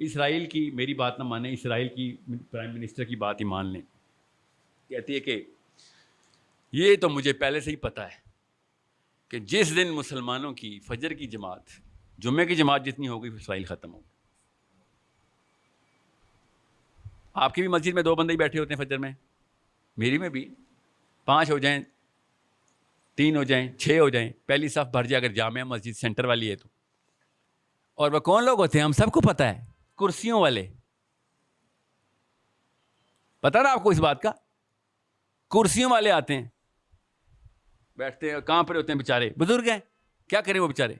اسرائیل کی میری بات نہ مانیں، اسرائیل کی پرائم منسٹر کی بات ہی مان لیں. کہتی ہے کہ یہ تو مجھے پہلے سے ہی پتہ ہے کہ جس دن مسلمانوں کی فجر کی جماعت جمعے کی جماعت جتنی ہوگی اسرائیل ختم ہوگا. آپ کی بھی مسجد میں 2 بندے ہی بیٹھے ہوتے ہیں فجر میں، میری میں بھی 5 ہو جائیں، 3 ہو جائیں، 6 ہو جائیں، پہلی صف بھر جائے اگر جامعہ مسجد سینٹر والی ہے تو. اور وہ کون لوگ ہوتے ہیں ہم سب کو پتہ ہے، کرسیوں والے. پتہ نا آپ کو اس بات کا؟ کرسیوں والے آتے ہیں، بیٹھتے ہیں، کہاں پر ہوتے ہیں بیچارے، بزرگ ہیں، کیا کریں وہ بیچارے،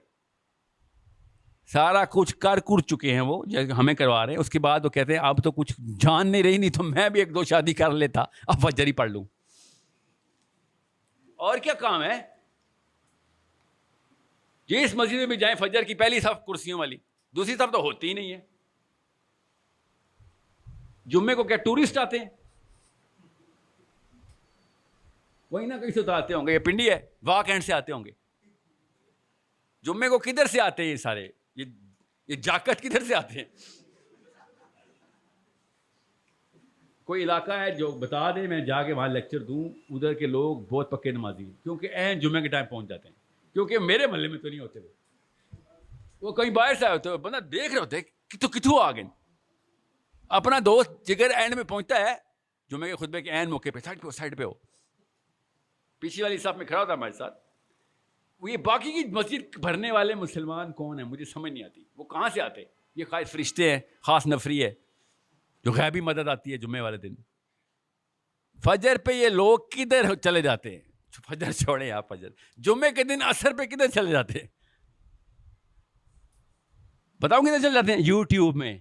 سارا کچھ کر چکے ہیں وہ جیسے ہمیں کروا رہے ہیں. اس کے بعد وہ کہتے ہیں اب تو کچھ جان نہیں رہی، نہیں تو میں بھی 1-2 شادی کر لیتا، اب فجر ہی پڑھ لوں. اور کیا کام ہے؟ جس مسجد میں بھی جائیں فجر کی پہلی صف کرسیوں والی، دوسری صف تو ہوتی ہی نہیں ہے. جمعے کو کیا ٹورسٹ آتے ہیں؟ وہی نہ کہیں سے تو آتے ہوں گے، یہ پنڈی ہے، واک اینڈ سے آتے ہوں گے. جمعے کو کدھر سے آتے ہیں یہ سارے؟ یہ جاکت کدھر سے آتے ہیں؟ کوئی علاقہ ہے جو بتا دیں میں جا کے وہاں لیکچر دوں، ادھر کے لوگ بہت پکے نمازی ہیں کیونکہ عین جمعے کے ٹائم پہنچ جاتے ہیں. کیونکہ میرے محلے میں تو نہیں ہوتے، وہ کہیں باہر سے آئے ہوتے، بندہ دیکھ رہے ہوتے کتوں آ گئے. اپنا دوست جگر اینڈ میں پہنچتا ہے جمعے کے خطبے کے عین موقع پہ، سائڈ پہ ہو، پیچھے والی صف میں کھڑا ہوتا ہے ہمارے ساتھ. وہ یہ باقی کی مسجد بھرنے والے مسلمان کون ہیں مجھے سمجھ نہیں آتی، وہ کہاں سے آتے؟ یہ خاص فرشتے ہیں، خاص نفری ہے جو غیبی مدد آتی ہے جمعے والے دن. فجر پہ یہ لوگ کدھر چلے جاتے ہیں؟ فجر چھوڑے آپ، فجر جمعے کے دن عصر پہ کدھر چلے جاتے ہیں؟ بتاؤں کدھر چلے جاتے ہیں؟ یوٹیوب میں.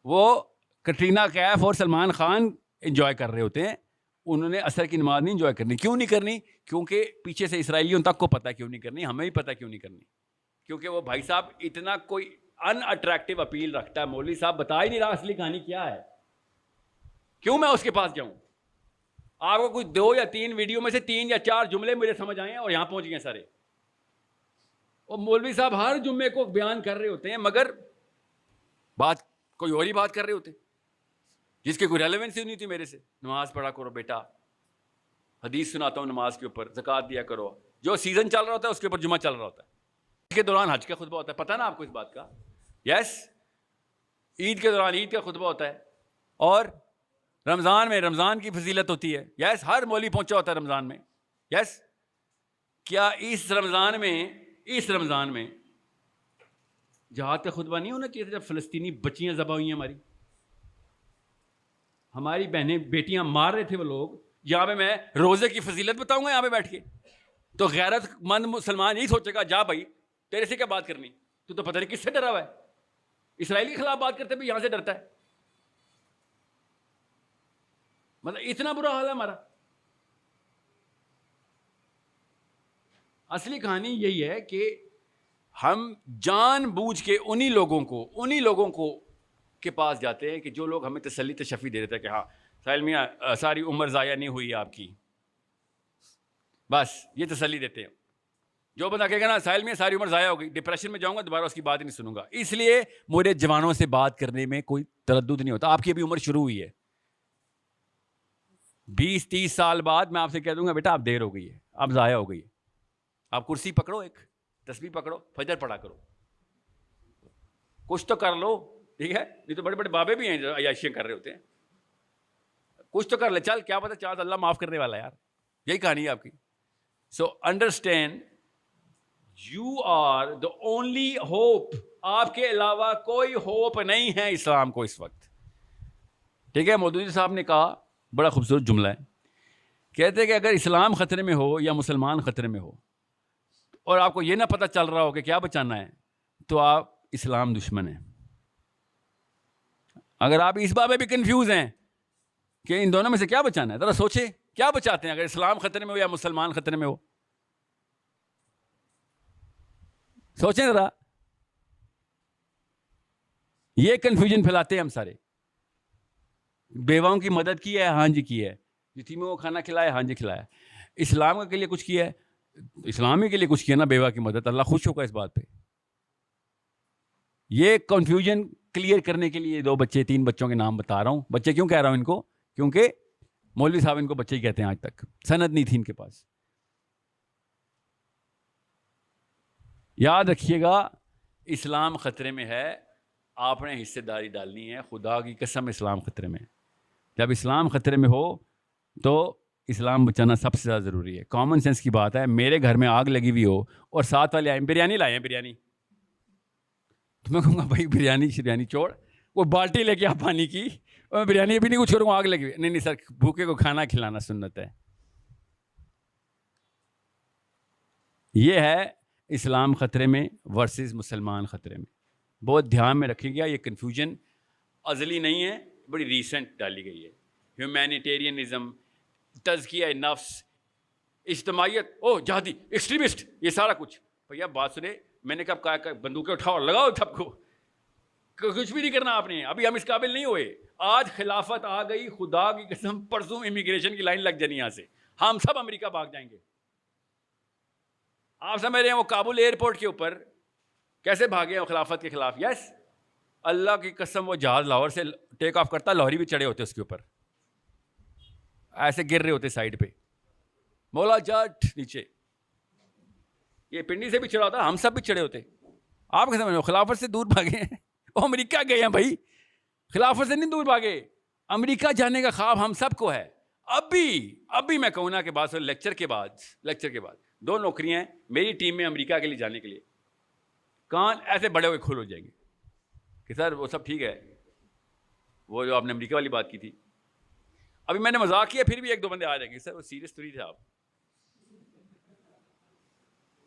وہ کٹرینہ کیف اور سلمان خان انجوائے کر رہے ہوتے ہیں، انہوں نے عصر کی نماز نہیں انجوائے کرنی. کیوں نہیں کرنی؟ کیونکہ پیچھے سے اسرائیلیوں تک کو پتہ کیوں نہیں کرنی، ہمیں بھی پتہ کیوں نہیں کرنی. کیونکہ وہ بھائی صاحب اتنا کوئی ان اٹریکٹیو اپیل رکھتا ہے، مولوی صاحب بتا ہی نہیں رہا اصلی کہانی کیا ہے. کیوں میں اس کے پاس جاؤں؟ آپ کو کوئی 2 یا 3 ویڈیو میں سے 3 یا 4 جملے مجھے سمجھ آئے ہیں اور یہاں پہنچ گئے سارے. اور مولوی صاحب ہر جمعے کو بیان کر رہے ہوتے ہیں مگر بات کوئی اور ہی بات کر رہے ہوتے ہیں جس کی کوئی ریلیونس ہی نہیں تھی میرے سے. نماز پڑھا کرو بیٹا، حدیث سناتا ہوں نماز کے اوپر، زکوٰۃ دیا کرو. جو سیزن چل رہا ہوتا ہے اس کے اوپر جمعہ چل رہا ہوتا ہے. اس کے دوران حج کا خطبہ ہوتا ہے، پتہ نا آپ کو اس بات کا؟ یس. عید کے دوران عید کا خطبہ ہوتا ہے، اور رمضان میں رمضان کی فضیلت ہوتی ہے. یس. ہر مولوی پہنچا ہوتا ہے رمضان میں. یس. کیا اس رمضان میں جہاد کا خطبہ نہیں ہونا چاہیے تھا جب فلسطینی بچیاں ذبح ہوئی ہیں؟ ہماری بہنیں بیٹیاں مار رہے تھے وہ لوگ. یہاں پہ میں روزے کی فضیلت بتاؤں گا یہاں پہ بیٹھ کے، تو غیرت مند مسلمان یہی سوچے گا جا بھائی تیرے سے کیا بات کرنی، تو پتہ نہیں کس سے ڈرا ہوا ہے. اسرائیل کے خلاف بات کرتے بھی یہاں سے ڈرتا ہے. مطلب اتنا برا حال ہے ہمارا. اصلی کہانی یہی ہے کہ ہم جان بوجھ کے انہی لوگوں کو کے پاس جاتے ہیں کہ جو لوگ ہمیں تسلی تشفی دے دیتے ہیں کہ ہاں ساحل میاں ساری عمر ضائع نہیں ہوئی آپ کی، بس یہ تسلی دیتے ہیں. جو بندہ کہے گا نا ساحل میاں ساری عمر ضائع ہو گئی، ڈپریشن میں جاؤں گا، دوبارہ اس کی بات ہی نہیں سنوں گا. اس لیے مجھے جوانوں سے بات کرنے میں کوئی تردد نہیں ہوتا. آپ کی ابھی عمر شروع ہوئی ہے، 20-30 سال بعد میں آپ سے کہہ دوں گا بیٹا آپ دیر ہو گئی ہے، آپ ضائع ہو گئی ہے. آپ کرسی پکڑو، ایک تسبیح پکڑو، فجر پڑھا کرو، کچھ تو کر لو، ٹھیک ہے؟ نہیں تو بڑے بڑے بابے بھی ہیں جو عیاشیاں کر رہے ہوتے ہیں. کچھ تو کر لے، چل کیا پتہ چاہت اللہ معاف کرنے والا ہے یار. یہی کہانی ہے آپ کی. So understand you are the only hope. آپ کے علاوہ کوئی ہوپ نہیں ہے اسلام کو اس وقت. ٹھیک ہے؟ مودودی صاحب نے کہا بڑا خوبصورت جملہ ہے، کہتے ہیں کہ اگر اسلام خطرے میں ہو یا مسلمان خطرے میں ہو اور آپ کو یہ نہ پتہ چل رہا ہو کہ کیا بچانا ہے تو آپ اسلام دشمن ہیں. اگر آپ اس بات میں بھی کنفیوز ہیں کہ ان دونوں میں سے کیا بچانا ہے، ذرا سوچیں کیا بچاتے ہیں اگر اسلام خطرے میں ہو یا مسلمان خطرے میں ہو. سوچیں ذرا. یہ کنفیوژن پھیلاتے ہیں ہم سارے. بیواؤں کی مدد کی ہے، ہاں جی کی ہے. یتیموں کو کھانا کھلایا، ہاں جی کھلایا. اسلام کے لیے کچھ کیا ہے؟ اسلامی کے لیے کچھ کیا نا، بیوہ کی مدد. اللہ خوش ہوگا اس بات پہ. یہ کنفیوژن کلیئر کرنے کے لیے 2 بچے 3 بچوں کے نام بتا رہا ہوں. بچے کیوں کہہ رہا ہوں ان کو؟ کیونکہ مولوی صاحب ان کو بچے ہی کہتے ہیں, آج تک سند نہیں تھی ان کے پاس. یاد رکھیے گا, اسلام خطرے میں ہے, آپ نے حصے داری ڈالنی ہے. خدا کی قسم اسلام خطرے میں ہے. جب اسلام خطرے میں ہو تو اسلام بچانا سب سے زیادہ ضروری ہے. کامن سینس کی بات ہے. میرے گھر میں آگ لگی ہوئی ہو اور ساتھ والے آئے بریانی لائے ہیں, بریانی, تو میں کہوں گا بھائی بریانی چھوڑ, وہ بالٹی لے کے آپ پانی کی, اور میں بریانی ابھی نہیں کچھ چھوڑوں, آگ لگی ہوئی. نہیں سر, بھوکے کو کھانا کھلانا سنت ہے. یہ ہے اسلام خطرے میں ورسز مسلمان خطرے میں. بہت دھیان میں رکھیے گا, یہ کنفیوژن ازلی نہیں ہے, بڑی ریسنٹ ڈالی گئی ہے. ہیومینیٹیرینزم, تزکیہ نفس, اجتماعیت, جہادی, ایکسٹریمسٹ, یہ سارا کچھ. بھیا بات سنے, میں نے کب کہا بندوقیں اٹھاؤ اور لگاؤ سب کو, کچھ بھی نہیں کرنا آپ نے. ابھی ہم اس قابل نہیں ہوئے. آج خلافت آ گئی, خدا کی قسم پرسوں امیگریشن کی لائن لگ جانی یہاں سے, ہم سب امریکہ بھاگ جائیں گے. آپ سمجھ رہے ہیں وہ کابل ایئرپورٹ کے اوپر کیسے بھاگے ہیں خلافت کے خلاف؟ یس, اللہ کی قسم وہ جہاز لاہور سے ٹیک آف کرتا, لاہوری بھی چڑھے ہوتے اس کے اوپر, ایسے گر رہے ہوتے سائڈ پہ, مولا جٹ نیچے. یہ پنڈی سے بھی چڑھا ہوتا, ہم سب بھی چڑھے ہوتے. آپ کیسے سمجھ رہے ہو خلافت سے دور بھاگے ہیں؟ وہ امریکہ گئے ہیں بھائی, خلافت سے نہیں دور بھاگے. امریکہ جانے کا خواب ہم سب کو ہے. ابھی میں کہوں نا کہ بات لیکچر کے بعد 2 نوکریاں ہیں میری ٹیم میں امریکہ کے لیے جانے کے لیے. کان ایسے بڑے ہوئے کھل ہو جائیں گے کہ سر وہ سب ٹھیک ہے, وہ جو آپ نے امریکہ والی بات کی تھی. ابھی میں نے مذاق کیا, پھر بھی 1-2 بندے آ جائیں گے, سر وہ سیریس تو نہیں تھے آپ.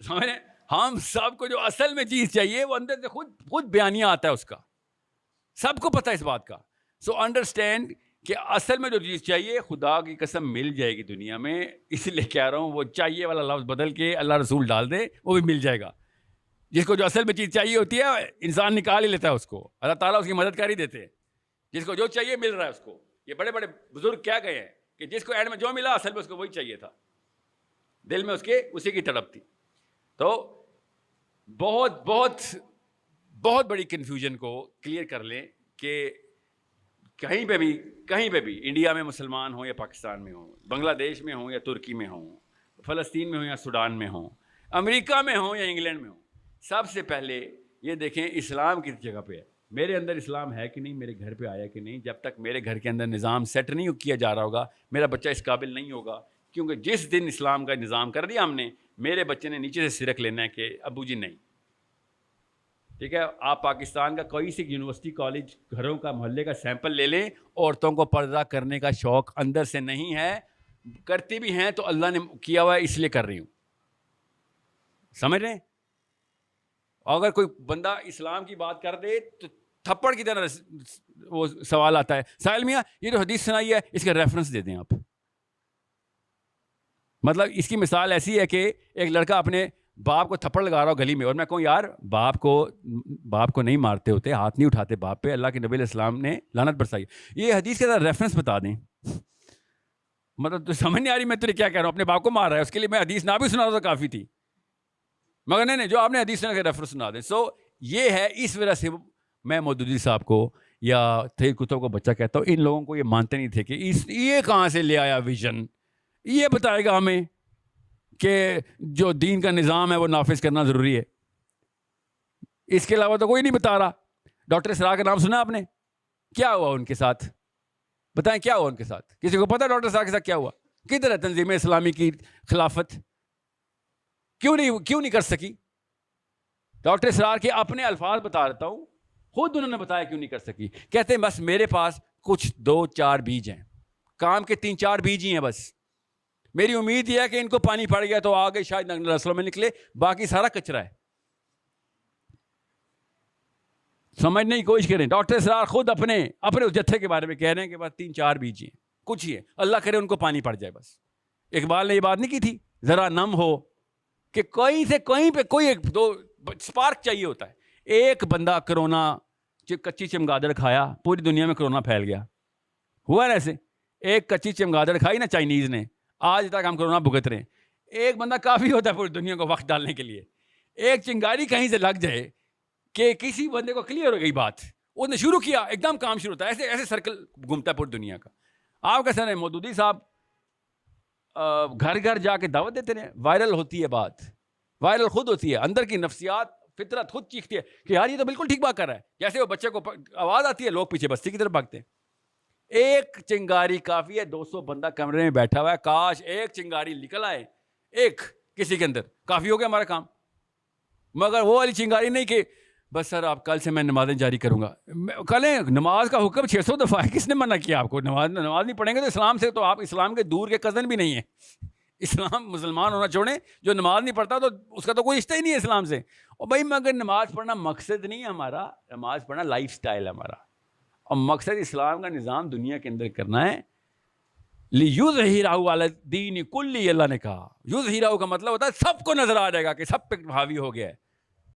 سمجھ رہے, ہم سب کو جو اصل میں چیز چاہیے وہ اندر سے خود بیانیہ آتا ہے اس کا, سب کو پتہ ہے اس بات کا. سو انڈرسٹینڈ کہ اصل میں جو چیز چاہیے خدا کی قسم مل جائے گی دنیا میں. اس لیے کہہ رہا ہوں وہ چاہیے والا لفظ بدل کے اللہ رسول ڈال دے, وہ بھی مل جائے گا. جس کو جو اصل میں چیز چاہیے ہوتی ہے انسان نکال ہی لیتا ہے اس کو, اللہ تعالیٰ اس کی مدد کر ہی دیتے ہیں. جس کو جو چاہیے مل رہا ہے اس کو. یہ بڑے بڑے بزرگ کیا گئے ہیں کہ جس کو اینڈ میں جو ملا اصل میں اس کو وہی چاہیے تھا, دل میں اس کے اسی کی تڑپ تھی. تو بہت بہت بہت بڑی کنفیوژن کو کلیئر کر لیں کہ کہیں پہ بھی انڈیا میں مسلمان ہوں یا پاکستان میں ہوں, بنگلہ دیش میں ہوں یا ترکی میں ہوں, فلسطین میں ہوں یا سوڈان میں ہوں, امریکہ میں ہوں یا انگلینڈ میں ہوں, سب سے پہلے یہ دیکھیں اسلام کس جگہ پہ ہے. میرے اندر اسلام ہے کہ نہیں, میرے گھر پہ آیا کہ نہیں. جب تک میرے گھر کے اندر نظام سیٹ نہیں کیا جا رہا ہوگا میرا بچہ اس قابل نہیں ہوگا. کیونکہ جس دن اسلام کا نظام کر دیا ہم نے, میرے بچے نے نیچے سے سرک لینا ہے کہ ابو جی نہیں. ٹھیک ہے, آپ پاکستان کا کوئی سی یونیورسٹی کالج گھروں کا محلے کا سیمپل لے لیں, عورتوں کو پردہ کرنے کا شوق اندر سے نہیں ہے. کرتی بھی ہیں تو اللہ نے کیا ہوا ہے اس لیے کر رہی ہوں. سمجھ رہے ہیں؟ اگر کوئی بندہ اسلام کی بات کر دے تو تھپڑ کی طرح وہ سوال آتا ہے, ساحل میاں یہ جو حدیث سنائی ہے اس کا ریفرنس دے دیں آپ. مطلب اس کی مثال ایسی ہے کہ ایک لڑکا اپنے باپ کو تھپڑ لگا رہا ہو گلی میں, اور میں کہوں یار باپ کو نہیں مارتے ہوتے, ہاتھ نہیں اٹھاتے باپ پہ, اللہ کے نبی علیہ السلام نے لعنت برسائی. یہ حدیث کے ریفرنس بتا دیں. مطلب تو سمجھ نہیں آ رہی میں تجھے کیا کہہ رہا ہوں, اپنے باپ کو مار رہا ہے, اس کے لیے میں حدیث نہ بھی سنا رہا تو کافی تھی, مگر نہیں جو آپ نے حدیث کے ریفرنس سنا دیں. سو یہ ہے, اس وجہ سے میں مودودی صاحب کو یا تھیر کتب کو بچہ کہتا ہوں, ان لوگوں کو یہ مانتے نہیں تھے کہ یہ کہاں سے لے آیا ویژن, یہ بتائے گا ہمیں کہ جو دین کا نظام ہے وہ نافذ کرنا ضروری ہے. اس کے علاوہ تو کوئی نہیں بتا رہا. ڈاکٹر اسرار کا نام سنا آپ نے؟ کیا ہوا ان کے ساتھ؟ بتائیں کیا ہوا ان کے ساتھ؟ کسی کو پتا ڈاکٹر اسرار کے ساتھ کیا ہوا؟ کدھر ہے تنظیم اسلامی کی خلافت؟ کیوں نہیں کر سکی؟ ڈاکٹر اسرار کے اپنے الفاظ بتا رہتا ہوں, خود انہوں نے بتایا کیوں نہیں کر سکی. کہتے ہیں بس میرے پاس کچھ 2-4 بیج ہیں, کام کے 3-4 بیج ہی ہیں بس. میری امید یہ ہے کہ ان کو پانی پڑ گیا تو آگے شاید نسلوں میں نکلے, باقی سارا کچرا ہے. سمجھنے کی کوشش کریں. ڈاکٹر اسرار خود اپنے اس جتھے کے بارے میں کہہ رہے ہیں کہ بس 3-4 بیج ہیں, کچھ ہی ہے, اللہ کرے ان کو پانی پڑ جائے بس. اقبال نے یہ بات نہیں کی تھی, ذرا نم ہو, کہ کہیں سے کہیں پہ کوئی 1-2 سپارک چاہیے ہوتا ہے. ایک بندہ کرونا کچی چمگادڑ کھایا, پوری دنیا میں کرونا پھیل گیا. ہوا نا ایسے؟ ایک کچی چمگادڑ کھائی نا چائنیز نے, آج تک ہم کرونا بھگت رہے ہیں. ایک بندہ کافی ہوتا ہے پوری دنیا کو وقت ڈالنے کے لیے. ایک چنگاری کہیں سے لگ جائے کہ کسی بندے کو کلیئر ہو گئی بات, اس نے شروع کیا, ایک دم کام شروع ہوتا ہے, ایسے ایسے سرکل گھومتا ہے پوری دنیا کا. آپ کا سر مودودی صاحب گھر گھر جا کے دعوت دیتے ہیں, وائرل ہوتی ہے بات, وائرل خود ہوتی ہے, اندر کی نفسیات فطرت خود چیختی ہے کہ یار یہ تو بالکل ٹھیک بات کر رہا ہے. جیسے وہ بچے کو آواز آتی ہے, لوگ پیچھے بستی کی طرف بھاگتے ہیں. ایک چنگاری کافی ہے, 200 بندہ کمرے میں بیٹھا ہوا ہے, کاش ایک چنگاری نکل آئے, ایک کسی کے اندر, کافی ہو گیا ہمارا کام. مگر وہ والی چنگاری نہیں کہ بس سر آپ کل سے میں نمازیں جاری کروں گا. کل نماز کا حکم 600 دفعہ ہے, کس نے منع کیا آپ کو؟ نماز نہیں پڑھیں گے تو اسلام سے تو آپ اسلام کے دور کے کزن بھی نہیں ہیں. اسلام مسلمان ہونا چھوڑیں, جو نماز نہیں پڑھتا تو اس کا تو کوئی رشتہ ہی نہیں ہے اسلام سے. اور بھائی مگر نماز پڑھنا مقصد نہیں ہے ہمارا, نماز پڑھنا لائف سٹائل ہے ہمارا, اور مقصد اسلام کا نظام دنیا کے اندر کرنا ہے. لِيُظْهِرَهُ عَلَى الدِّينِ كُلِّهِ, اللہ نے کہا. یظہرہ کا مطلب ہوتا ہے سب کو نظر آ جائے گا کہ سب پہ حاوی ہو گیا ہے.